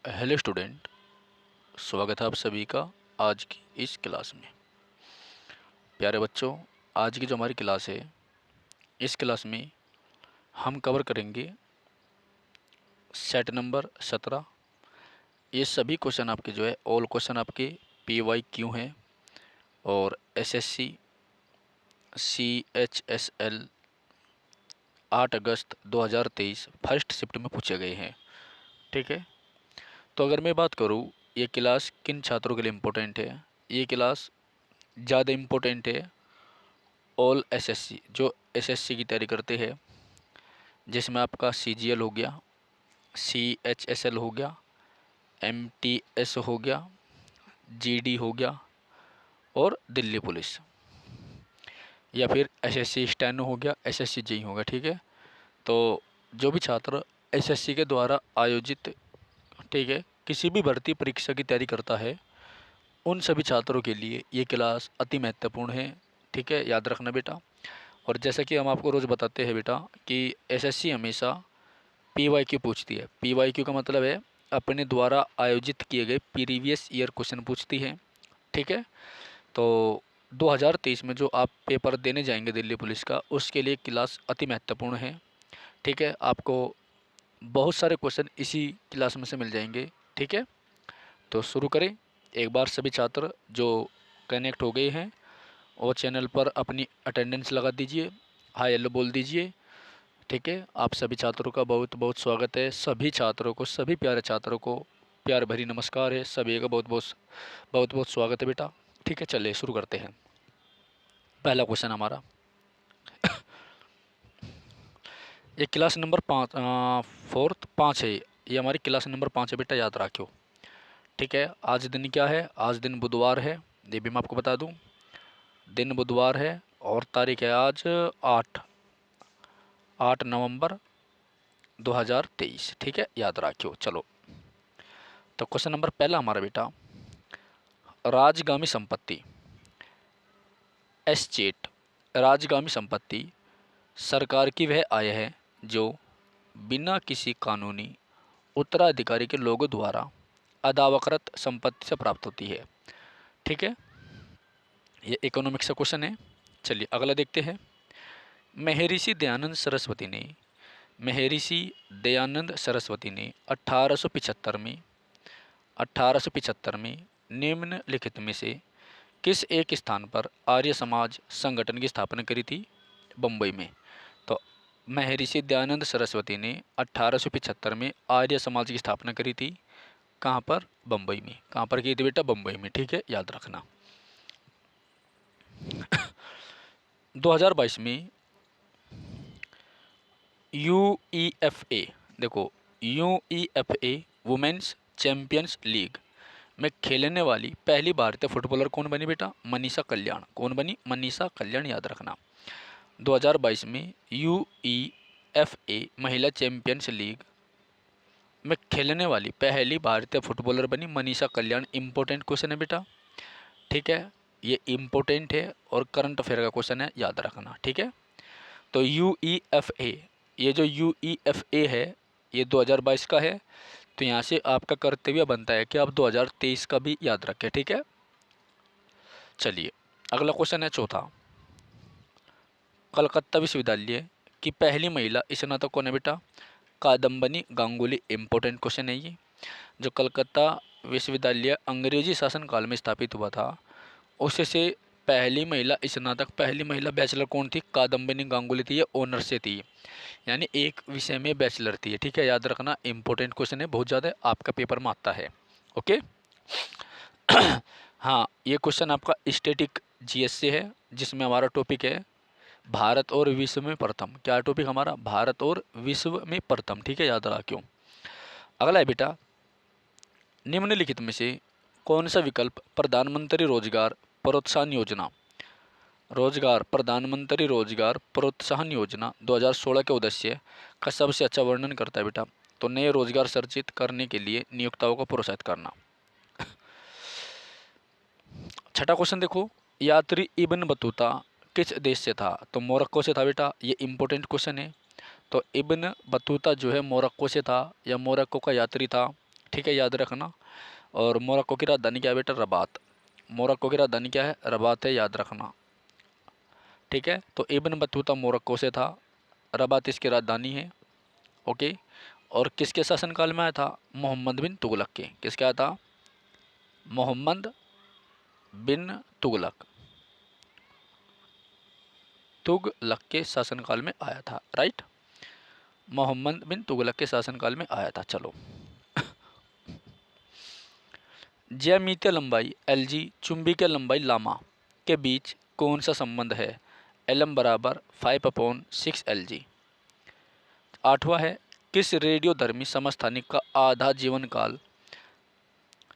Hello student, स्वागत है आप सभी का आज की इस क्लास में। प्यारे बच्चों, आज की जो हमारी क्लास है, इस क्लास में हम कवर करेंगे सेट नंबर 17। ये सभी क्वेश्चन आपके जो है ऑल क्वेश्चन आपके PYQ हैं और SSC CHSL 8 अगस्त 2023 फर्स्ट शिफ्ट में पूछे गए हैं। ठीक है, तो अगर मैं बात करूँ ये क्लास किन छात्रों के लिए इम्पोर्टेंट है, ये क्लास ज़्यादा इम्पोर्टेंट है ऑल SSC जो SSC की तैयारी करते हैं, जिसमें आपका CGL हो गया, CHSL हो गया, MTS हो गया, GD हो गया और दिल्ली पुलिस, या फिर SSC स्टेनो हो गया, SSC JEE हो गया। ठीक है, तो जो भी छात्र SSC के द्वारा आयोजित, ठीक है, किसी भी भर्ती परीक्षा की तैयारी करता है, उन सभी छात्रों के लिए ये क्लास अति महत्वपूर्ण है। ठीक है, याद रखना बेटा। और जैसा कि हम आपको रोज़ बताते हैं बेटा कि SSC हमेशा PYQ पूछती है। PYQ का मतलब है अपने द्वारा आयोजित किए गए प्रीवियस ईयर क्वेश्चन पूछती है। ठीक है, तो 2023 में जो आप पेपर देने जाएंगे दिल्ली पुलिस का, उसके लिए क्लास अति महत्वपूर्ण है। ठीक है, आपको बहुत सारे क्वेश्चन इसी क्लास में से मिल जाएंगे। ठीक है, तो शुरू करें। एक बार सभी छात्र जो कनेक्ट हो गए हैं वो चैनल पर अपनी अटेंडेंस लगा दीजिए, हाय हेलो बोल दीजिए। ठीक है, आप सभी छात्रों का बहुत बहुत स्वागत है। सभी छात्रों को, सभी प्यारे छात्रों को प्यार भरी नमस्कार है। सभी का बहुत बहुत स्वागत है बेटा। ठीक है, चलिए शुरू करते हैं। पहला क्वेश्चन हमारा ये क्लास नंबर 5 फोर्थ 5 है। ये हमारी क्लास नंबर 5 है बेटा, याद रखियो। ठीक है, आज दिन क्या है? आज दिन बुधवार है, ये भी मैं आपको बता दूं। दिन बुधवार है और तारीख है आज 8 नवंबर 2023। ठीक है, याद रखियो। चलो, तो क्वेश्चन नंबर पहला हमारा बेटा, राजगामी संपत्ति एस्टेट। राजगामी संपत्ति सरकार की वह आय है जो बिना किसी कानूनी उत्तराधिकारी के लोगों द्वारा अदावकृत संपत्ति से प्राप्त होती है। ठीक है, ये इकोनॉमिक्स का क्वेश्चन है। चलिए अगला देखते हैं। महर्षि दयानंद सरस्वती ने महर्षि दयानंद सरस्वती ने 1875 में निम्नलिखित में से किस एक स्थान पर आर्य समाज संगठन की स्थापना करी थी? बम्बई में। तो महर्षि दयानंद सरस्वती ने 1875 में आर्य समाज की स्थापना करी थी। कहाँ पर? बम्बई में। कहाँ पर की थी बेटा? बम्बई में। ठीक है, याद रखना। 2022 में UEFA, देखो UEFA वुमेन्स चैंपियंस लीग में खेलने वाली पहली भारतीय फुटबॉलर कौन बनी बेटा? मनीषा कल्याण। कौन बनी? मनीषा कल्याण, याद रखना। 2022 में UEFA महिला चैंपियंस लीग में खेलने वाली पहली भारतीय फुटबॉलर बनी मनीषा कल्याण। इम्पोर्टेंट क्वेश्चन है बेटा। ठीक है, ये इम्पोर्टेंट है और करंट अफेयर का क्वेश्चन है, याद रखना। ठीक है, तो UEFA, ये जो UEFA है ये 2022 का है, तो यहाँ से आपका कर्तव्य बनता है कि आप 2023 का भी याद रखें। ठीक है, चलिए अगला क्वेश्चन है चौथा। कलकत्ता विश्वविद्यालय की पहली महिला स्नातक कौन है बेटा? कादम्बनी गांगुली। इम्पोर्टेंट क्वेश्चन है ये। जो कलकत्ता विश्वविद्यालय अंग्रेजी शासन काल में स्थापित हुआ था, उससे से पहली महिला स्नातक, पहली महिला बैचलर कौन थी? कादम्बनी गांगुली थी। ये ऑनर से थी, यानी एक विषय में बैचलर थी। ठीक है, याद रखना। इंपॉर्टेंट क्वेश्चन है, बहुत ज़्यादा आपका पेपर में आता है। ओके हाँ, ये क्वेश्चन आपका स्टैटिक GS से है, जिसमें हमारा टॉपिक है भारत और विश्व में प्रथम। क्या टॉपिक हमारा? भारत और विश्व में प्रथम। ठीक है, याद रखियो। अगला है बेटा, निम्नलिखित में से कौन सा विकल्प प्रधानमंत्री रोजगार प्रोत्साहन योजना, प्रधानमंत्री रोजगार प्रोत्साहन योजना 2016 के उद्देश्य का सबसे अच्छा वर्णन करता है बेटा? तो नए रोजगार सृजित करने के लिए नियोक्ताओं को प्रोत्साहित करना। छठा क्वेश्चन देखो, यात्री इब्न बतूता किस देश से था? तो मोरक्को से था बेटा। ये इंपॉर्टेंट क्वेश्चन है। तो इब्न बतूता जो है मोरक्को से था, या मोरक्को का यात्री था। ठीक है, याद रखना। और मोरक्को की राजधानी क्या है बेटा? रबात। मोरक्को की राजधानी क्या है? रबात है, याद रखना। ठीक है, तो इब्न बतूता मोरक्को से था, रबात इसकी राजधानी है। ओके, और किसके शासनकाल में आया था? मोहम्मद बिन तुगलक के। किसका आया था? मोहम्मद बिन तुगलक, तुगलक के शासनकाल में आया था, राइट। मोहम्मद बिन तुगलक के शासनकाल में आया था। चलो, ज्यामितीय लंबाई एलजी, चुंबकीय लंबाई लामा के बीच कौन सा संबंध है? एलएम बराबर 5/6 LG। आठवां है, किस रेडियोधर्मी समस्थानिक का आधा जीवन काल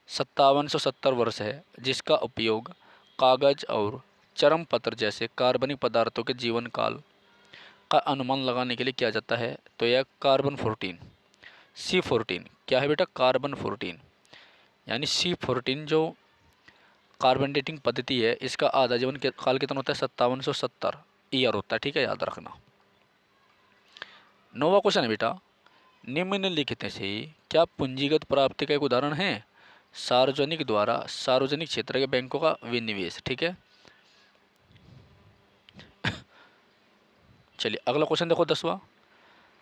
5770 वर्ष है, जिसका उपयोग कागज और चरम पत्र जैसे कार्बनिक पदार्थों के जीवन काल का अनुमान लगाने के लिए किया जाता है? तो यह कार्बन 14, C14 क्या है बेटा? कार्बन 14, यानी C14 जो कार्बन डेटिंग पद्धति है, इसका आधा जीवन काल कितना होता है? 5770 ईयर होता है। ठीक है, याद रखना। 9वां क्वेश्चन है बेटा, निम्नलिखित में से क्या पूंजीगत प्राप्ति का एक उदाहरण है? सार्वजनिक द्वारा सार्वजनिक क्षेत्र के बैंकों का विनिवेश। ठीक है, चलिए अगला क्वेश्चन देखो, 10वां।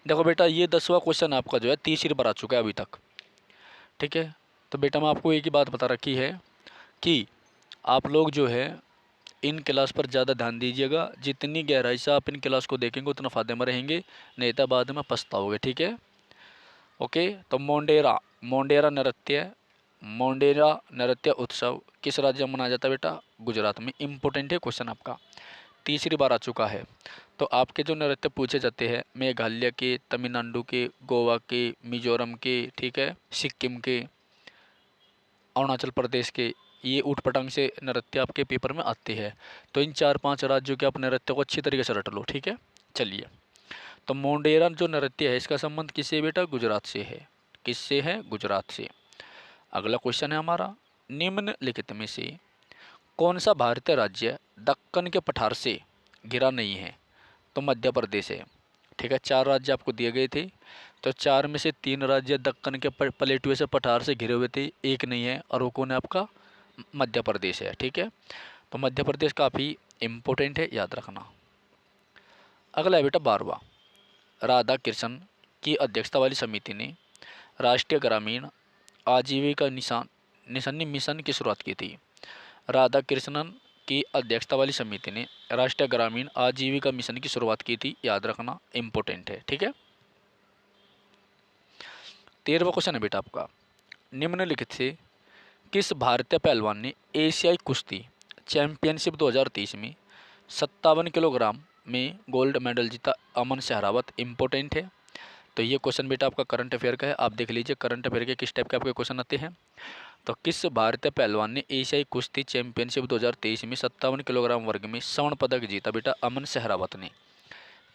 देखो बेटा, ये 10वां क्वेश्चन आपका जो है 30 बार आ चुका है अभी तक। ठीक है, तो बेटा मैं आपको एक ही बात बता रखी है कि आप लोग जो है इन क्लास पर ज़्यादा ध्यान दीजिएगा। जितनी गहराई से आप इन क्लास को देखेंगे उतना फ़ायदे में रहेंगे, नहीं तो बाद में पछताओगे। ठीक है, ओके। तो मोंडेरा, मोंडेरा नृत्य, मोंडेरा नृत्य उत्सव किस राज्य में मनाया जाता है बेटा? गुजरात में। इम्पोर्टेंट है क्वेश्चन आपका, 30 बार आ चुका है। तो आपके जो नृत्य पूछे जाते हैं मेघालय के, तमिलनाडु के, गोवा के, मिजोरम के, ठीक है, सिक्किम के, अरुणाचल प्रदेश के, ये ऊट पटांग से नृत्य आपके पेपर में आते हैं। तो इन 4-5 राज्यों के आप नृत्य को अच्छी तरीके से रट लो। ठीक है, चलिए। तो मोंडेरा जो नृत्य है इसका संबंध किससे बेटा? गुजरात से है। किससे है? गुजरात से। अगला क्वेश्चन है हमारा, निम्नलिखित में से कौन सा भारतीय राज्य दक्कन के पठार से घिरा नहीं है? तो मध्य प्रदेश है। ठीक है, 4 राज्य आपको दिए गए थे, तो 4 में से 3 राज्य दक्कन के प्लेटुए से पठार से घिरे हुए थे, एक नहीं है, और वो कौन है आपका? मध्य प्रदेश है। ठीक है, तो मध्य प्रदेश काफ़ी इम्पोर्टेंट है, याद रखना। अगला है बेटा 12वां, राधा कृष्ण की अध्यक्षता वाली समिति ने राष्ट्रीय ग्रामीण आजीविका निशानी मिशन की शुरुआत की थी। राधा कृष्णन की अध्यक्षता वाली समिति ने राष्ट्रीय ग्रामीण आजीविका मिशन की शुरुआत की थी, याद रखना, इम्पोर्टेंट है। ठीक है, 13वां क्वेश्चन है बेटा आपका, निम्नलिखित से किस भारतीय पहलवान ने एशियाई कुश्ती चैंपियनशिप 2023 में 57 किलोग्राम में गोल्ड मेडल जीता? अमन सहरावत। इम्पोर्टेंट है। तो ये क्वेश्चन बेटा आपका करंट अफेयर का है, आप देख लीजिए करंट अफेयर के किस टाइप के आपके क्वेश्चन आते हैं। तो किस भारतीय पहलवान ने एशियाई कुश्ती चैंपियनशिप 2023 में 57 किलोग्राम वर्ग में स्वर्ण पदक जीता बेटा? अमन सहरावत ने।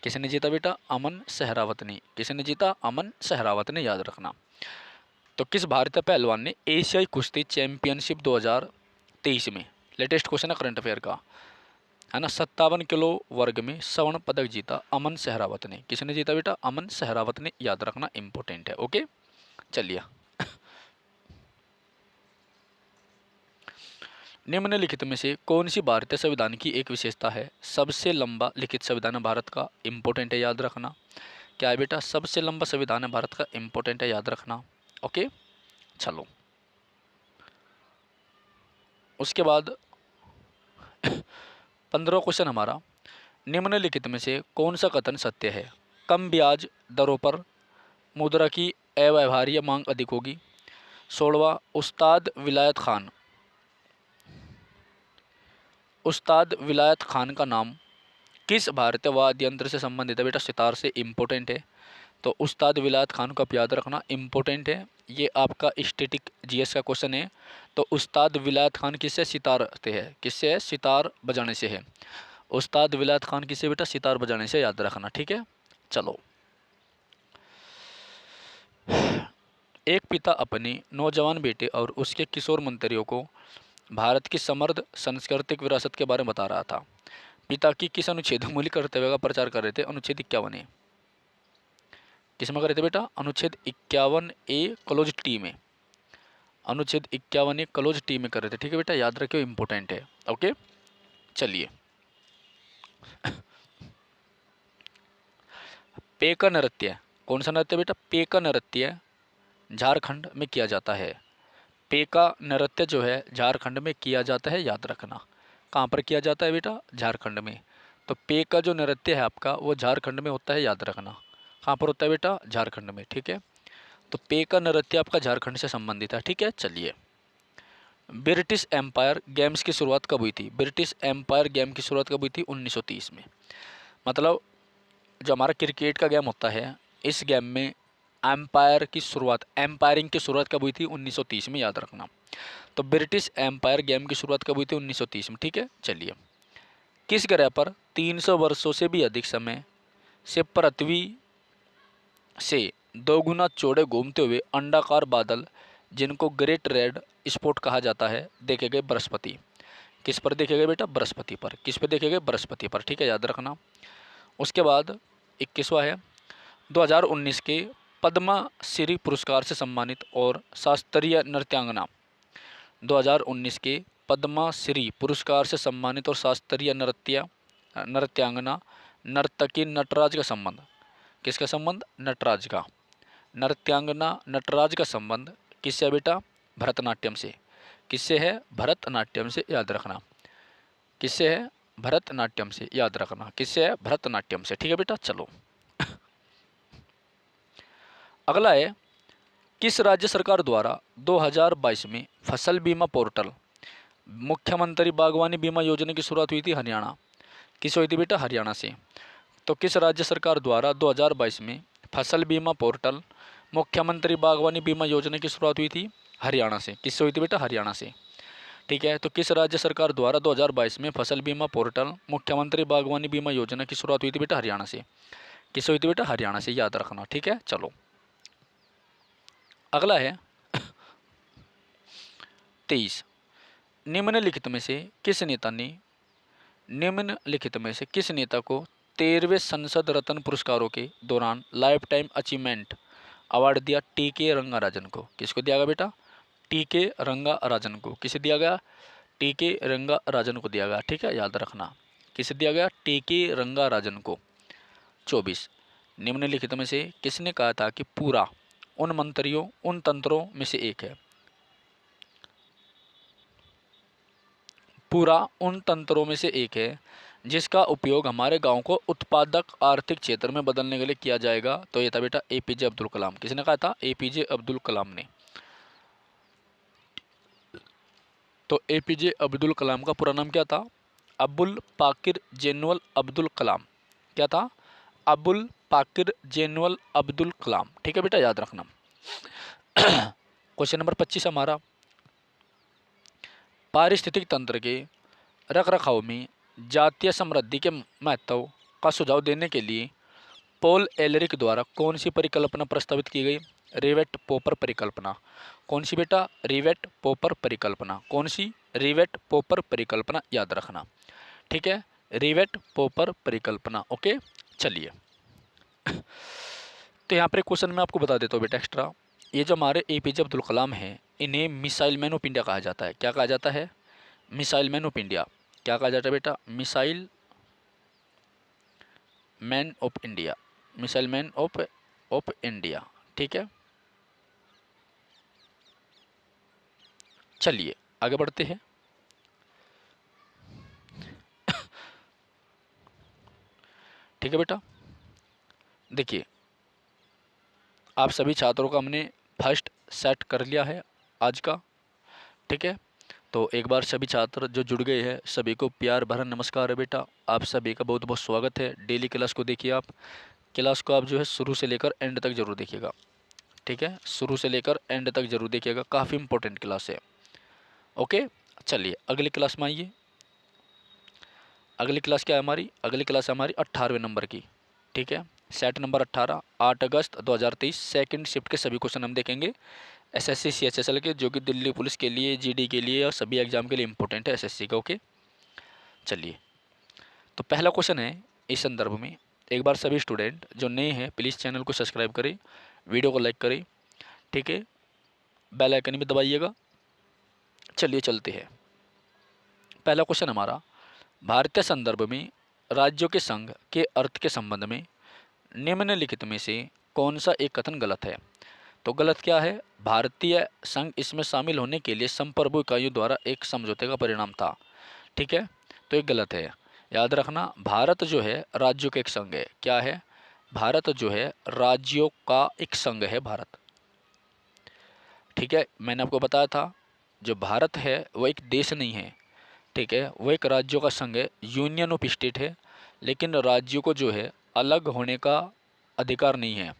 किसने जीता बेटा? अमन सहरावत ने। किसने जीता? अमन सहरावत ने, याद रखना। तो किस भारतीय पहलवान ने एशियाई कुश्ती चैंपियनशिप 2023 में, लेटेस्ट क्वेश्चन है करंट अफेयर का, है ना, 57 किलो वर्ग में स्वर्ण पदक जीता? अमन सहरावत ने। किसने जीता बेटा? अमन सहरावत ने, याद रखना, इंपॉर्टेंट है। ओके, चलिए। निम्नलिखित में से कौन सी भारतीय संविधान की एक विशेषता है? सबसे लंबा लिखित संविधान है भारत का, इंपॉर्टेंट है, याद रखना। क्या है बेटा? सबसे लंबा संविधान है भारत का, इंपॉर्टेंट है, याद रखना। ओके, चलो उसके बाद 15वां क्वेश्चन हमारा, निम्नलिखित में से कौन सा कथन सत्य है? कम ब्याज दरों पर मुद्रा की अव्यवहार्य मांग अधिक होगी। 16वां, उस्ताद विलायत खान का नाम किस भारतीय वाद्य यंत्र से संबंधित है बेटा? सितार से, इंपॉर्टेंट है। तो उस्ताद विलायत खान को आप याद रखना, इंपॉर्टेंट है। ये आपका स्टैटिक जीएस का क्वेश्चन है। तो उस्ताद विलायत खान किससे? सितार से है। किससे है? सितार बजाने से है। उस्ताद विलायत खान किससे बेटा? सितार बजाने से, याद रखना। ठीक है, चलो। एक पिता अपने नौजवान बेटे और उसके किशोर मंत्रियों को भारत की समृद्ध सांस्कृतिक विरासत के बारे में बता रहा था। पिता की किस अनुच्छेद मूल्य कर्तव्य का प्रचार कर रहे थे? अनुच्छेद 51 किस में कर रहे थे बेटा? अनुच्छेद 51A क्लोज टी में। अनुच्छेद 51 क्लोज टी में कर रहे थे। ठीक है बेटा, याद रखियो, इंपॉर्टेंट है। ओके, चलिए। पे का नृत्य, कौन सा नृत्य बेटा? पे का नृत्य झारखंड में किया जाता है। पे का नृत्य जो है झारखंड में किया जाता है, याद रखना। कहाँ पर किया जाता है बेटा? झारखंड में। तो पे का जो नृत्य है आपका वो झारखंड में होता है, याद रखना। कहाँ पर होता है बेटा? झारखंड में। ठीक है, तो पे का नृत्य आपका झारखंड से संबंधित है। ठीक है, चलिए। ब्रिटिश एम्पायर गेम्स की शुरुआत कब हुई थी? ब्रिटिश एम्पायर गेम की शुरुआत कब हुई थी? 1930 में। मतलब जो हमारा क्रिकेट का गेम होता है, इस गेम में एम्पायर की शुरुआत, एम्पायरिंग की शुरुआत कब हुई थी? 1930 में, याद रखना। तो ब्रिटिश एम्पायर गेम की शुरुआत कब हुई थी? 1930 में। ठीक है, चलिए। किस ग्रह पर 300 वर्षों से भी अधिक समय से पृथ्वी से दोगुना चौड़े घूमते हुए अंडाकार बादल, जिनको ग्रेट रेड स्पॉट कहा जाता है, देखे गए? बृहस्पति। किस पर देखे गए बेटा? बृहस्पति पर। किस पे देखे गए? बृहस्पति पर। ठीक है, याद रखना। उसके बाद 21वां है, 2019 के पद्मश्री पुरस्कार से सम्मानित और शास्त्रीय नृत्यांगना। 2019 के पद्मश्री पुरस्कार से सम्मानित और शास्त्रीय नृत्यांगना नर्तकी नटराज का संबंध। किसका संबंध? नटराज का। नृत्यांगना नटराज का संबंध किससे है बेटा? भरतनाट्यम से। किससे है? भरतनाट्यम से, याद रखना। किससे है? भरतनाट्यम से, याद रखना। किससे है? भरतनाट्यम से। ठीक है बेटा, चलो। अगला है, किस राज्य सरकार द्वारा 2022 में फसल बीमा पोर्टल मुख्यमंत्री बागवानी बीमा योजना की शुरुआत हुई थी? हरियाणा। किस हुई थी बेटा? हरियाणा से। तो किस राज्य सरकार द्वारा 2022 में फसल बीमा पोर्टल मुख्यमंत्री बागवानी बीमा योजना की शुरुआत हुई थी? हरियाणा से। किससे हुई थी बेटा? हरियाणा से। ठीक है, तो किस राज्य सरकार द्वारा 2022 में फसल बीमा पोर्टल मुख्यमंत्री बागवानी बीमा योजना की शुरुआत हुई थी बेटा? हरियाणा से। किससे हुई थी बेटा? हरियाणा से, याद रखना। ठीक है, चलो। अगला है 23, निम्नलिखित में से किस नेता को 13वें संसद रत्न पुरस्कारों के दौरान लाइफ टाइम अचीवमेंट अवार्ड दिया? टी.के. रंगाराजन को। किसको दिया गया बेटा? टी.के. रंगाराजन को। किसे दिया गया? टी.के. रंगाराजन को दिया गया। ठीक है, याद रखना। किसे दिया गया? टी.के. रंगाराजन को। 24, निम्नलिखित में से किसने कहा था कि पूरा उन तंत्रों में से एक है? पूरा उन तंत्रों में से एक है जिसका उपयोग हमारे गांव को उत्पादक आर्थिक क्षेत्र में बदलने के लिए किया जाएगा। तो ये था बेटा एपीजे अब्दुल कलाम। किसने कहा था? एपीजे अब्दुल कलाम ने। तो एपीजे अब्दुल कलाम का पूरा नाम क्या था? अबुल पाकिर जेनुअल अब्दुल कलाम। क्या था? अबुल पाकिर जेनुअल अब्दुल कलाम। ठीक है बेटा, याद रखना। क्वेश्चन नंबर 25 हमारा, पारिस्थितिक तंत्र के रखरखाव में जातीय समृद्धि के महत्व का सुझाव देने के लिए पॉल एलरिक द्वारा कौन सी परिकल्पना प्रस्तावित की गई? रिवेट पॉपर परिकल्पना। कौन सी बेटा? रिवेट पॉपर परिकल्पना। कौन सी? रिवेट पॉपर परिकल्पना, याद रखना। ठीक है, रिवेट पॉपर परिकल्पना। ओके, चलिए। तो यहाँ पर क्वेश्चन मैं आपको बता देता हूँ बेटा एक्स्ट्रा। ये जो हमारे एपीजे अब्दुल कलाम हैं, इन्हें मिसाइल मैन ऑफ इंडिया कहा जाता है। क्या कहा जाता है? Missile man of India. क्या कहा जाता है बेटा? Missile man of India. Missile man of India. ठीक है, चलिए आगे बढ़ते हैं। ठीक है बेटा, देखिए आप सभी छात्रों का हमने फर्स्ट सेट कर लिया है आज का। ठीक है, तो एक बार सभी छात्र जो जुड़ गए हैं सभी को प्यार भरा नमस्कार है बेटा। आप सभी का बहुत बहुत स्वागत है। डेली क्लास को देखिए आप। क्लास को आप जो है शुरू से लेकर एंड तक जरूर देखिएगा। ठीक है, शुरू से लेकर एंड तक जरूर देखिएगा, काफ़ी इंपॉर्टेंट क्लास है। ओके, चलिए अगली क्लास में आइए। अगली क्लास क्या है हमारी? अगली क्लास है हमारी 18वें नंबर की। ठीक है, सेट नंबर 18, 8 अगस्त 2023 सेकंड शिफ्ट के सभी क्वेश्चन हम देखेंगे एसएससी सीएचएसएल के, जो कि दिल्ली पुलिस के लिए, जीडी के लिए और सभी एग्जाम के लिए इंपॉर्टेंट है एसएससी का। ओके, चलिए। तो पहला क्वेश्चन है इस संदर्भ में, एक बार सभी स्टूडेंट जो नए हैं प्लीज़ चैनल को सब्सक्राइब करें, वीडियो को लाइक करें। ठीक है, बेल आइकन भी दबाइएगा। चलिए चलते हैं। पहला क्वेश्चन हमारा, भारतीय संदर्भ में राज्यों के संघ के अर्थ के संबंध में निम्नलिखित में से कौन सा एक कथन गलत है। तो गलत क्या है, भारतीय संघ इसमें शामिल होने के लिए संप्रभु इकाइयों द्वारा एक समझौते का परिणाम था। ठीक है, तो ये गलत है। याद रखना, भारत जो है राज्यों का एक संघ है। क्या है, भारत जो है राज्यों का एक संघ है भारत। ठीक है, मैंने आपको बताया था जो भारत है वह एक देश नहीं है। ठीक है, वो एक राज्यों का संघ है, यूनियन ऑफ स्टेट है, लेकिन राज्यों को जो है अलग होने का अधिकार नहीं है।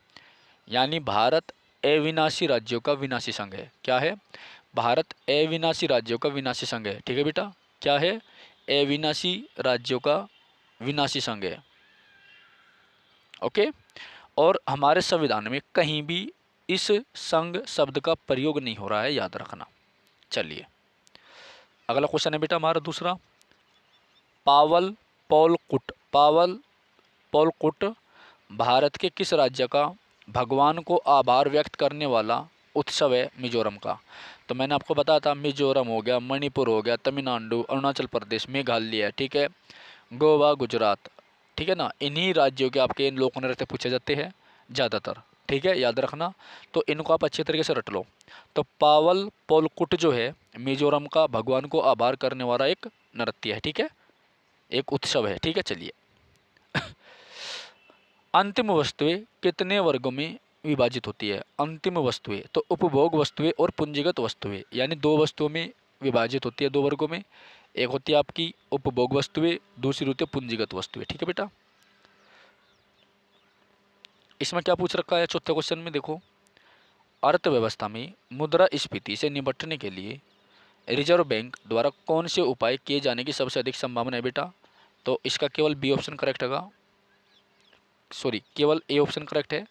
यानी भारत अविनाशी राज्यों का विनाशी संघ है। क्या है, भारत अविनाशी राज्यों का विनाशी संघ है। ठीक है बेटा, क्या है, अविनाशी राज्यों का विनाशी संघ है। ओके, और हमारे संविधान में कहीं भी इस संघ शब्द का प्रयोग नहीं हो रहा है, याद रखना। चलिए अगला क्वेश्चन है बेटा हमारा दूसरा, पावल पॉलकुट। पावल पॉलकुट भारत के किस राज्य का भगवान को आभार व्यक्त करने वाला उत्सव है मिजोरम का। तो मैंने आपको बताया था, मिजोरम हो गया, मणिपुर हो गया, तमिलनाडु, अरुणाचल प्रदेश, मेघालय, ठीक है, गोवा, गुजरात। ठीक है ना, इन्हीं राज्यों के आपके इन लोक नृत्य पूछे जाते हैं ज़्यादातर। ठीक है, याद रखना, तो इनको आप अच्छे तरीके से रट लो। तो पावल पोलकुट जो है मिजोरम का भगवान को आभार करने वाला एक नृत्य है। ठीक है, एक उत्सव है। ठीक है, चलिए अंतिम वस्तुएं कितने वर्गों में विभाजित होती है। अंतिम वस्तुएं तो उपभोग वस्तुएं और पूंजीगत वस्तुएं, यानी दो वस्तुओं में विभाजित होती है, दो वर्गों में। एक होती है आपकी उपभोग वस्तुएं, दूसरी होती है पूंजीगत वस्तुएं। ठीक है बेटा, इसमें क्या पूछ रखा है चौथे क्वेश्चन में, देखो, अर्थव्यवस्था में मुद्रास्फीति से निपटने के लिए रिजर्व बैंक द्वारा कौन से उपाय किए जाने की सबसे अधिक संभावना है बेटा। तो इसका केवल बी ऑप्शन करेक्ट होगा, सॉरी केवल ए ऑप्शन करेक्ट है।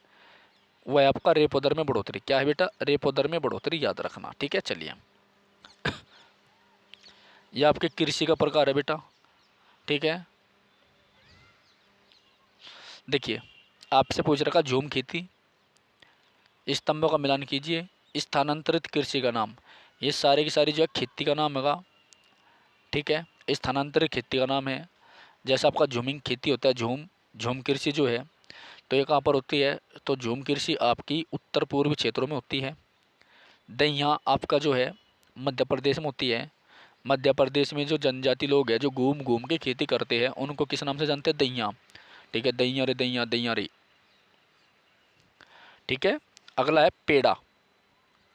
वह है आपका रेपो दर में बढ़ोतरी। क्या है बेटा, रेपो दर में बढ़ोतरी, याद रखना। ठीक है, चलिए यह आपके कृषि का प्रकार है बेटा। ठीक है, देखिए आपसे पूछ रखा झूम खेती, स्तंभों का मिलान कीजिए, स्थानांतरित कृषि का नाम। ये सारे की सारी जो है खेती का नाम होगा। ठीक है, स्थानांतरित खेती का नाम है। जैसा आपका झूमिंग खेती होता है, झूम झूम कृषि जो है, तो ये कहाँ पर होती है, तो झूम कृषि आपकी उत्तर पूर्वी क्षेत्रों में होती है। दहिया आपका जो है मध्य प्रदेश में होती है। मध्य प्रदेश में जो जनजाति लोग हैं जो घूम घूम के खेती करते हैं, उनको किस नाम से जानते हैं, दहिया। ठीक है, दहिया रे दहिया, दहिया रे। ठीक है, अगला है पेड़ा।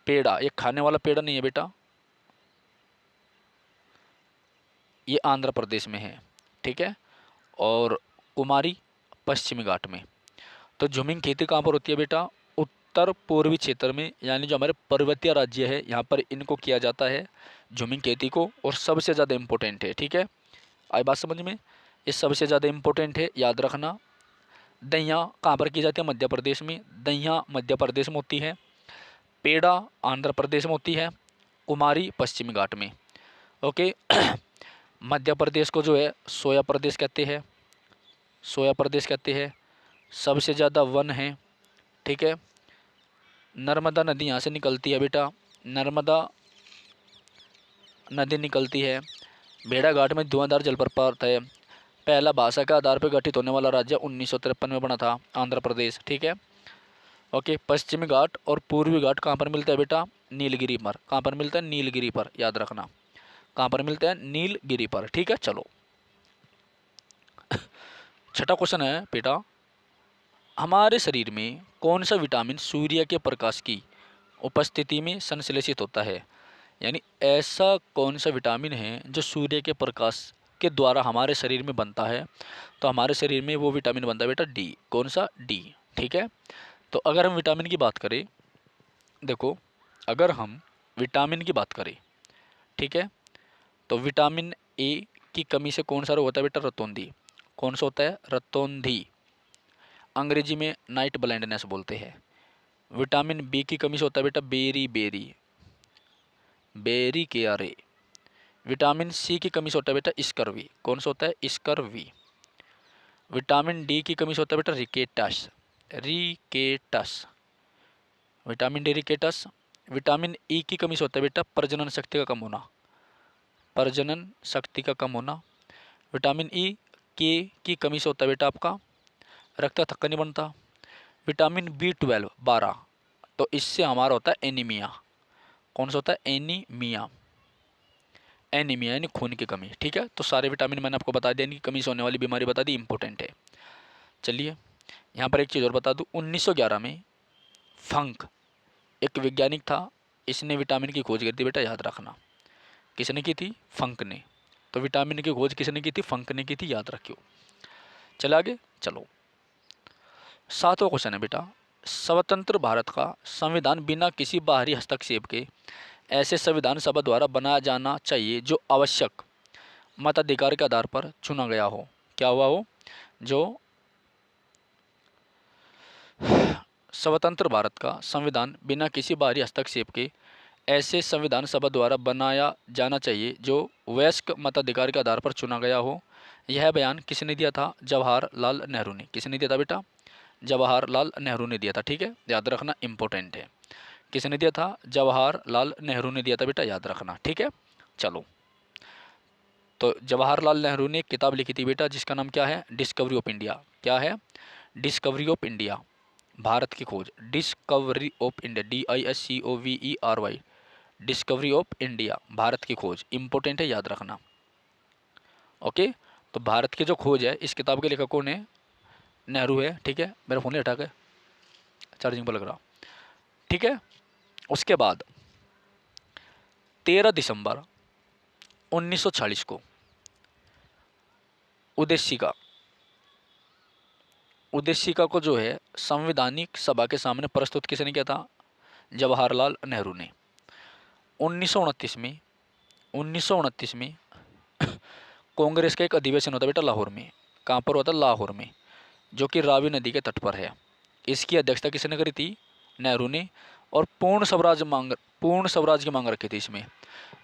पेड़ा ये खाने वाला पेड़ा नहीं है बेटा, ये आंध्र प्रदेश में है। ठीक है, और कुमारी पश्चिमी घाट में। तो झूमिंग खेती कहाँ पर होती है बेटा, उत्तर पूर्वी क्षेत्र में, यानी जो हमारे पर्वतीय राज्य है यहाँ पर इनको किया जाता है झूमिंग खेती को, और सबसे ज़्यादा इम्पोर्टेंट है। ठीक है, आई बात समझ में, ये सबसे ज़्यादा इम्पोर्टेंट है, याद रखना। दहिया कहाँ पर की जाती है, मध्य प्रदेश में। दहिया मध्य प्रदेश में होती है, पेड़ा आंध्र प्रदेश में होती है, कुमारी पश्चिमी घाट में। ओके मध्य प्रदेश को जो है सोया प्रदेश कहते हैं, सोया प्रदेश कहते हैं। सबसे ज़्यादा वन है। ठीक है, नर्मदा नदी यहाँ से निकलती है बेटा, नर्मदा नदी निकलती है। भेड़ाघाट में धुआंधार जलप्रपात है। पहला भाषा के आधार पर गठित होने वाला राज्य 1953 में बना था, आंध्र प्रदेश। ठीक है, ओके, पश्चिमी घाट और पूर्वी घाट कहाँ पर मिलता है बेटा, नीलगिरी पर। कहाँ पर मिलता है, नीलगिरी पर, याद रखना, कहाँ पर मिलता है, नीलगिरी पर। ठीक है, चलो छठा क्वेश्चन है बेटा, हमारे शरीर में कौन सा विटामिन सूर्य के प्रकाश की उपस्थिति में संश्लेषित होता है। यानी ऐसा कौन सा विटामिन है जो सूर्य के प्रकाश के द्वारा हमारे शरीर में बनता है। तो हमारे शरीर में वो विटामिन बनता है बेटा डी। कौन सा, डी। ठीक है, तो अगर हम विटामिन की बात करें, देखो अगर हम विटामिन की बात करें, ठीक है, तो विटामिन ए की कमी से कौन सा रोग होता है बेटा, रतौंधी। कौन सा होता है, रतौंधी, अंग्रेजी में नाइट ब्लाइंडनेस बोलते हैं। विटामिन बी की कमी से होता है बेटा बेरी बेरी, बेरी के आरे। विटामिन सी की कमी से होता है बेटा स्कर्वी। कौन सा होता है, स्कर्वी। विटामिन डी की कमी से होता है बेटा rickets, rickets. Vitamin D rickets. Vitamin E की कमी से होता है बेटा प्रजनन शक्ति का कम होना, प्रजनन शक्ति का कम होना। विटामिन ई की कमी से होता है बेटा आपका रक्त का थक्का नहीं बनता। विटामिन B12 12, तो इससे हमारा होता है एनीमिया। कौन सा होता है? एनीमिया, एनीमिया यानी खून की कमी। ठीक है, तो सारे विटामिन मैंने आपको बता दिया, इनकी कमी से होने वाली बीमारी बता दी, इंपॉर्टेंट है। चलिए यहाँ पर एक चीज़ और बता दूँ, 1911 में फंक एक वैज्ञानिक था, इसने विटामिन की खोज की थी बेटा, याद रखना। किसने की थी? फंक ने। तो विटामिन की खोज किसने की थी? फंक ने की थी, याद रखियो। चल आगे चलो, 7वां क्वेश्चन है बेटा, स्वतंत्र भारत का संविधान बिना किसी बाहरी हस्तक्षेप के ऐसे संविधान सभा द्वारा बनाया जाना चाहिए जो आवश्यक मताधिकार के आधार पर चुना गया हो। क्या हुआ हो? जो स्वतंत्र भारत का संविधान बिना किसी बाहरी हस्तक्षेप के ऐसे संविधान सभा द्वारा बनाया जाना चाहिए जो वयस्क मताधिकार के आधार पर चुना गया हो। यह बयान किसने दिया था? जवाहरलाल नेहरू ने। किसने दिया था बेटा? जवाहरलाल नेहरू ने दिया था। ठीक है, याद रखना, इंपॉर्टेंट है। किसने दिया था? जवाहरलाल नेहरू ने दिया था बेटा, याद रखना। ठीक है, चलो, तो जवाहरलाल नेहरू ने एक किताब लिखी थी बेटा, जिसका नाम क्या है? Discovery of India. क्या है? डिस्कवरी ऑफ इंडिया, भारत की खोज। Discovery of India, DISCOVERY, discovery of India, Bharat की खोज। इंपॉर्टेंट है, याद रखना। ओके, तो भारत की जो खोज है, इस किताब के लेखक कौन है? नेहरू है। ठीक है, मेरा फ़ोन हटा के चार्जिंग पर लग रहा। ठीक है, उसके बाद 13 दिसंबर 1940 को उद्देशिका उद्देशिका को जो है संवैधानिक सभा के सामने प्रस्तुत किसने किया था? जवाहरलाल नेहरू ने। 1929 में 1929 में कांग्रेस का एक अधिवेशन होता है बेटा लाहौर में। कहाँ पर होता है? लाहौर में, जो कि रावी नदी के तट पर है। इसकी अध्यक्षता किसने करी थी? नेहरू ने। और पूर्ण स्वराज की मांग रखी थी इसमें।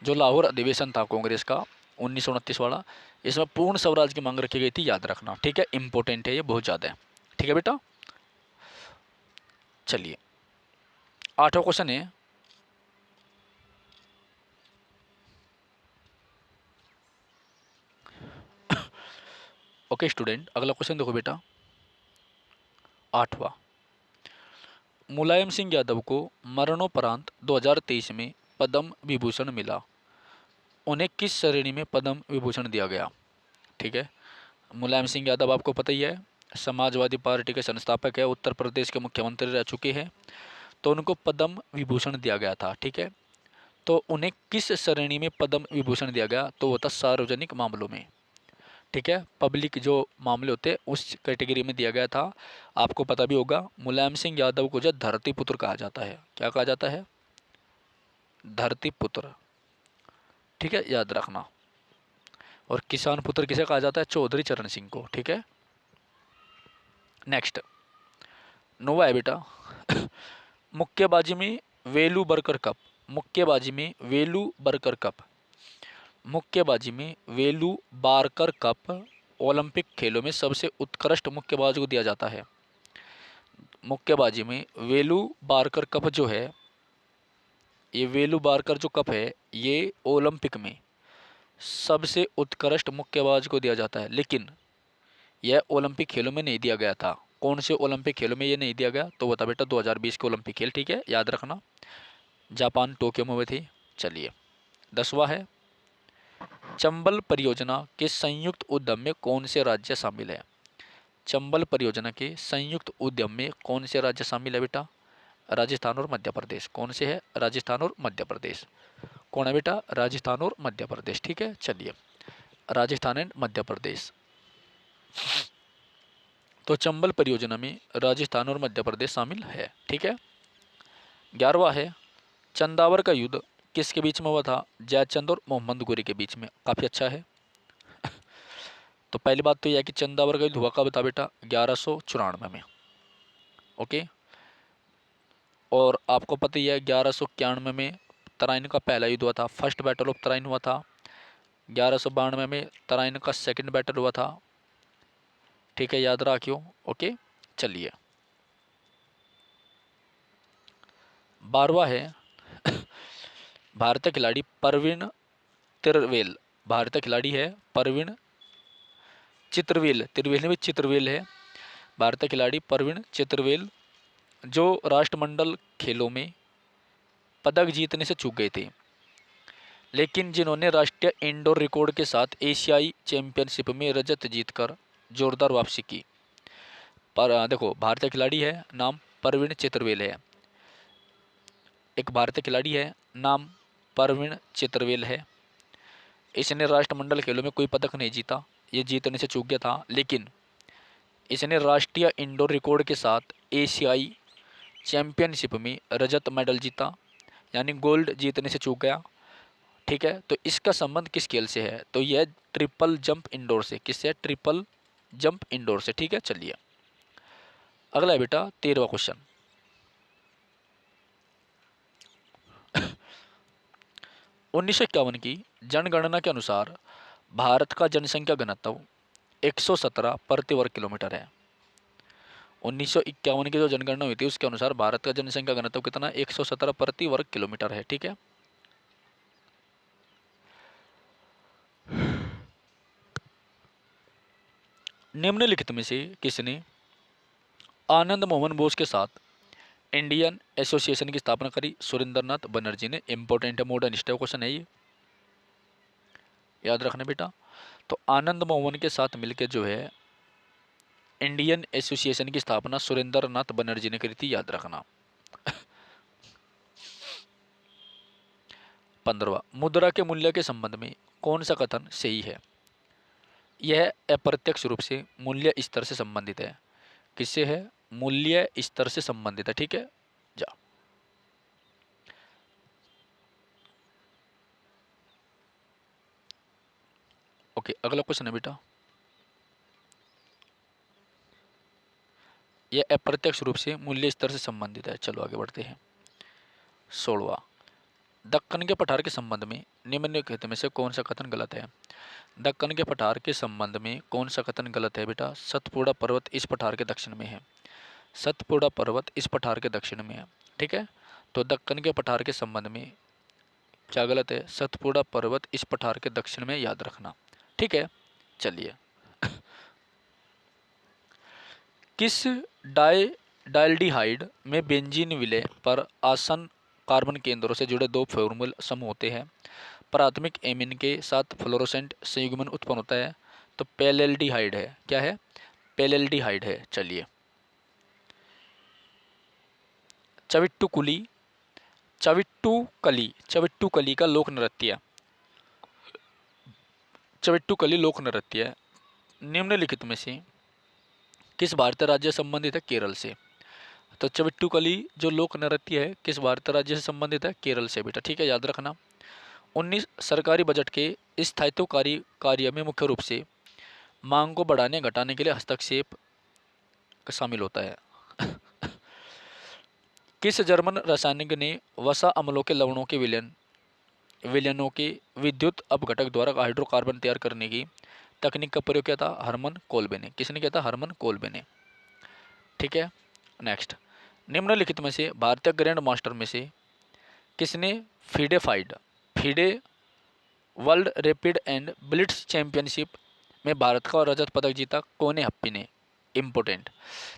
जो लाहौर अधिवेशन था कांग्रेस का 1929 वाला, इसमें पूर्ण स्वराज की मांग रखी गई थी, याद रखना। ठीक है, इंपॉर्टेंट है ये, बहुत ज़्यादा है। ठीक है बेटा, चलिए 8वां क्वेश्चन है, ओके स्टूडेंट, अगला क्वेश्चन देखो बेटा, 8वां, मुलायम सिंह यादव को मरणोपरांत 2023 में पद्म विभूषण मिला। उन्हें किस श्रेणी में पद्म विभूषण दिया गया? ठीक है, मुलायम सिंह यादव आपको पता ही है, समाजवादी पार्टी के संस्थापक है, उत्तर प्रदेश के मुख्यमंत्री रह चुके हैं। तो उनको पद्म विभूषण दिया गया था। ठीक है, तो उन्हें किस श्रेणी में पद्म विभूषण दिया गया? तो वो था सार्वजनिक मामलों में। ठीक है, पब्लिक जो मामले होते हैं उस कैटेगरी में दिया गया था। आपको पता भी होगा, मुलायम सिंह यादव को जो धरती पुत्र कहा जाता है। क्या कहा जाता है? धरती पुत्र। ठीक है, याद रखना। और किसान पुत्र किसे कहा जाता है? चौधरी चरण सिंह को। ठीक है, नेक्स्ट 9वां है बेटा, मुक्केबाजी में वेलू बर्कर कप। मुक्केबाजी में वेलू बर्कर कप मुक्केबाजी में वेलू बारकर कप ओलंपिक खेलों में सबसे उत्कृष्ट मुक्केबाज को दिया जाता है। मुक्केबाजी में वेलू बारकर कप जो है, ये वेलू बारकर जो कप है, ये ओलंपिक में सबसे उत्कृष्ट मुक्केबाज को दिया जाता है। लेकिन यह ओलंपिक खेलों में नहीं दिया गया था। कौन से ओलंपिक खेलों में ये नहीं दिया गया? तो बता बेटा 2020 के ओलंपिक खेल। ठीक है, याद रखना, जापान टोक्यो में हुए थे। चलिए 10वां है, चंबल परियोजना के संयुक्त उद्यम में कौन से राज्य शामिल है? चंबल परियोजना के संयुक्त उद्यम में कौन से राज्य शामिल है बेटा? राजस्थान और मध्य प्रदेश। कौन से है? राजस्थान और मध्य प्रदेश। कौन है बेटा? राजस्थान और मध्य प्रदेश। ठीक है, चलिए, राजस्थान एंड मध्य प्रदेश। तो चंबल परियोजना में राजस्थान और मध्य प्रदेश शामिल है। ठीक है, 11वां है, चंदावर का युद्ध किसके बीच में हुआ था? जयचंद और मोहम्मद गोरी के बीच में। काफ़ी अच्छा है। तो पहली बात तो यह है कि चंदावर का युद्ध हुआ कब था बेटा? 1194 में। ओके, और आपको पता ही है 1191 में तराइन का पहला युद्ध हुआ था, फर्स्ट बैटल ऑफ तराइन हुआ था। 1192 में तराइन का सेकंड बैटल हुआ था। ठीक है, याद रखियो। ओके, चलिए 12वां है, भारतीय खिलाड़ी परवीन तिरवेल, भारतीय खिलाड़ी है परवीन चित्रवेल, तिरवेल में चित्रवेल है, भारतीय खिलाड़ी परवीन चित्रवेल, जो राष्ट्रमंडल खेलों में पदक जीतने से चूक गए थे, लेकिन जिन्होंने राष्ट्रीय इंडोर रिकॉर्ड के साथ एशियाई चैंपियनशिप में रजत जीतकर जोरदार वापसी की। पर देखो, भारतीय खिलाड़ी है, नाम परवीन चित्रवेल है, एक भारतीय खिलाड़ी है, नाम परवीन चित्रवेल है। इसने राष्ट्रमंडल खेलों में कोई पदक नहीं जीता, ये जीतने से चूक गया था, लेकिन इसने राष्ट्रीय इंडोर रिकॉर्ड के साथ एशियाई चैंपियनशिप में रजत मेडल जीता, यानी गोल्ड जीतने से चूक गया। ठीक है, तो इसका संबंध किस खेल से है? तो यह ट्रिपल जंप इंडोर से, किससे? ट्रिपल जंप इंडोर से। ठीक है, चलिए अगला है बेटा 13वां क्वेश्चन। 1951 की जनगणना के अनुसार भारत का जनसंख्या घनत्व 117 प्रति वर्ग किलोमीटर है। 1951 की जो जनगणना हुई थी उसके अनुसार भारत का जनसंख्या घनत्व कितना? 117 प्रति वर्ग किलोमीटर है। ठीक है, निम्नलिखित में से किसने आनंद मोहन बोस के साथ इंडियन एसोसिएशन की स्थापना करी? सुरेंद्रनाथ बनर्जी ने। इंपॉर्टेंट है, मॉडर्न हिस्ट्री क्वेश्चन है ये, याद रखना बेटा। तो आनंद मोहन के साथ मिलकर जो है इंडियन एसोसिएशन की स्थापना सुरेंद्रनाथ बनर्जी ने करी थी, याद रखना। 15वां, मुद्रा के मूल्य के संबंध में कौन सा कथन सही है? यह अप्रत्यक्ष रूप से मूल्य स्तर से संबंधित है। किससे है? मूल्य स्तर से संबंधित है। ठीक है, जा ओके, अगला क्वेश्चन है बेटा, यह अप्रत्यक्ष रूप से मूल्य स्तर से संबंधित है। चलो आगे बढ़ते हैं। 16वां, दक्कन के पठार के संबंध में निम्नलिखित में से कौन सा कथन गलत है? दक्कन के पठार के संबंध में कौन सा कथन गलत है बेटा? सतपुड़ा पर्वत इस पठार के दक्षिण में है। सतपुड़ा पर्वत इस पठार के दक्षिण में है। ठीक है, तो दक्कन के पठार के संबंध में क्या गलत है? सतपुड़ा पर्वत इस पठार के दक्षिण में, याद रखना। ठीक है, चलिए किस डाइल्डिहाइड में बेंजीन विलय पर आसन्न कार्बन केंद्रों से जुड़े दो फॉर्मल समूह होते हैं? प्राथमिक एमीन के साथ फ्लोरोसेंट संयुग्मन उत्पन्न होता है, तो पेलेल्डिहाइड है। क्या है? पेलेल्डिहाइड है। चलिए चविट्टुकुली, चविट्टुकली का लोक नृत्य, चविट्टुकली लोक नृत्य निम्नलिखित में से किस भारतीय राज्य से संबंधित है? केरल से। तो चविट्टुकली जो लोक नृत्य है किस भारतीय राज्य से संबंधित है? केरल से बेटा। ठीक है, याद रखना। 19 सरकारी बजट के स्थायित्वकारी कार्य में मुख्य रूप से मांग को बढ़ाने घटाने के लिए हस्तक्षेप शामिल होता है। किस जर्मन रासायनिक ने वसा अम्लों के लवणों के विलयनों के विद्युत अपघटक द्वारा हाइड्रोकार्बन तैयार करने की तकनीक का प्रयोग किया था? हरमन कोलबे ने। किसने किया था? हरमन कोलबे ने। ठीक है, नेक्स्ट, निम्नलिखित में से भारतीय ग्रैंड मास्टर में से किसने FIDE world rapid and Blitz championship में भारत का रजत पदक जीता? कोने हप्पी ने। इम्पोर्टेंट,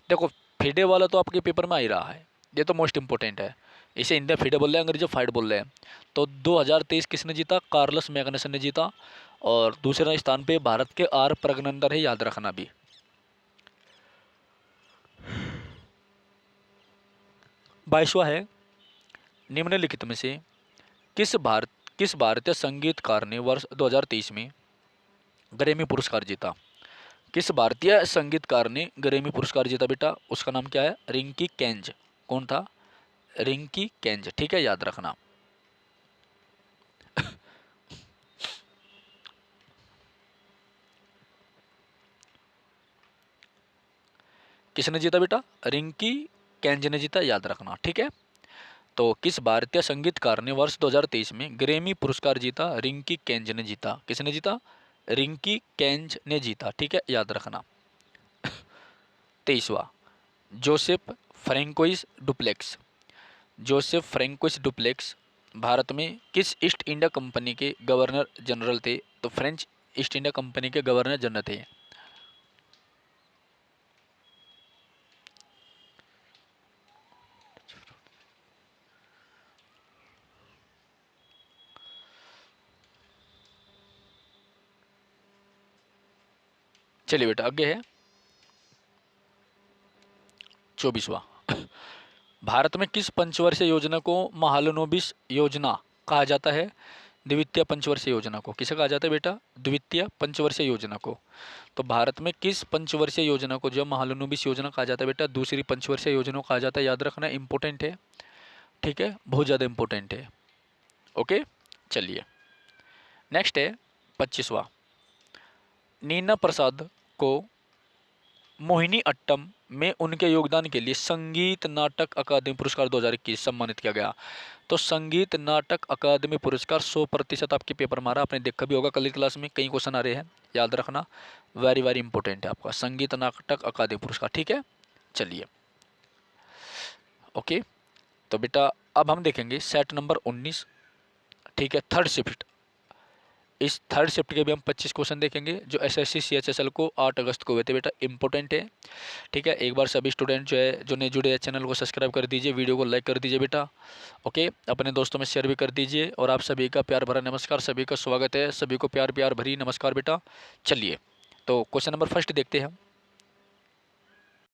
देखो फीडे वाला तो आपके पेपर में आ ही रहा है, ये तो मोस्ट इंपॉर्टेंट है। इसे हिंदी में फीडे बोल रहे हैं, अंग्रेजी फाइट बोल रहे हैं। तो 2023 किसने जीता? कार्लस मैग्नसन ने जीता। और दूसरे स्थान पे भारत के आर प्रगनंदर है, याद रखना भी। बाईसवा है, निम्नलिखित में से किस भारतीय संगीतकार ने वर्ष 2023 में ग्रैमी पुरस्कार जीता? किस भारतीय संगीतकार ने ग्रैमी पुरस्कार जीता बेटा? उसका नाम क्या है? रिंकी कैंज। कौन था? रिंकी कैंज। ठीक है, याद रखना। किसने जीता बेटा? रिंकी कैंज ने जीता, याद रखना। ठीक है, तो किस भारतीय संगीतकार ने वर्ष 2023 में ग्रैमी पुरस्कार जीता? रिंकी कैंज ने जीता। किसने जीता? रिंकी कैंज ने जीता। ठीक है, याद रखना। 23वां, Joseph Francois Dupleix. Joseph Francois Dupleix Bharat में किस ईस्ट इंडिया कंपनी के गवर्नर जनरल थे? तो फ्रेंच ईस्ट इंडिया कंपनी के गवर्नर जनरल थे। चलिए बेटा आगे है 24वां। भारत में किस पंचवर्षीय योजना को महालनोबिस योजना कहा जाता है? द्वितीय पंचवर्षीय योजना को किसे कहा जाता है बेटा? द्वितीय पंचवर्षीय योजना को। तो भारत में किस पंचवर्षीय योजना को जो महालनोबिस योजना कहा जाता है बेटा? दूसरी पंचवर्षीय योजना को कहा जाता है। याद रखना, इंपॉर्टेंट है, ठीक है, बहुत ज़्यादा इंपॉर्टेंट है। ओके, चलिए नेक्स्ट है 25वां। नीना प्रसाद को मोहिनी अट्टम में उनके योगदान के लिए संगीत नाटक अकादमी पुरस्कार 2021 सम्मानित किया गया। तो संगीत नाटक अकादमी पुरस्कार 100% आपके पेपर मारा, आपने देखा भी होगा कल की क्लास में कई क्वेश्चन आ रहे हैं, याद रखना, वेरी वेरी इंपॉर्टेंट है आपका संगीत नाटक अकादमी पुरस्कार। ठीक है, चलिए ओके। तो बेटा अब हम देखेंगे सेट नंबर 19, ठीक है, थर्ड शिफ्ट। इस थर्ड शिफ्ट के भी हम 25 क्वेश्चन देखेंगे जो एसएससी सीएचएसएल को 8 अगस्त को हुए थे बेटा, इंपॉर्टेंट है। ठीक है, एक बार सभी स्टूडेंट जो है जो नहीं जुड़े हैं चैनल को सब्सक्राइब कर दीजिए, वीडियो को लाइक कर दीजिए बेटा। ओके, अपने दोस्तों में शेयर भी कर दीजिए। और आप सभी का प्यार भरा नमस्कार, सभी का स्वागत है, सभी को प्यार प्यार भरी नमस्कार बेटा। चलिए तो क्वेश्चन नंबर फर्स्ट देखते हैं हम।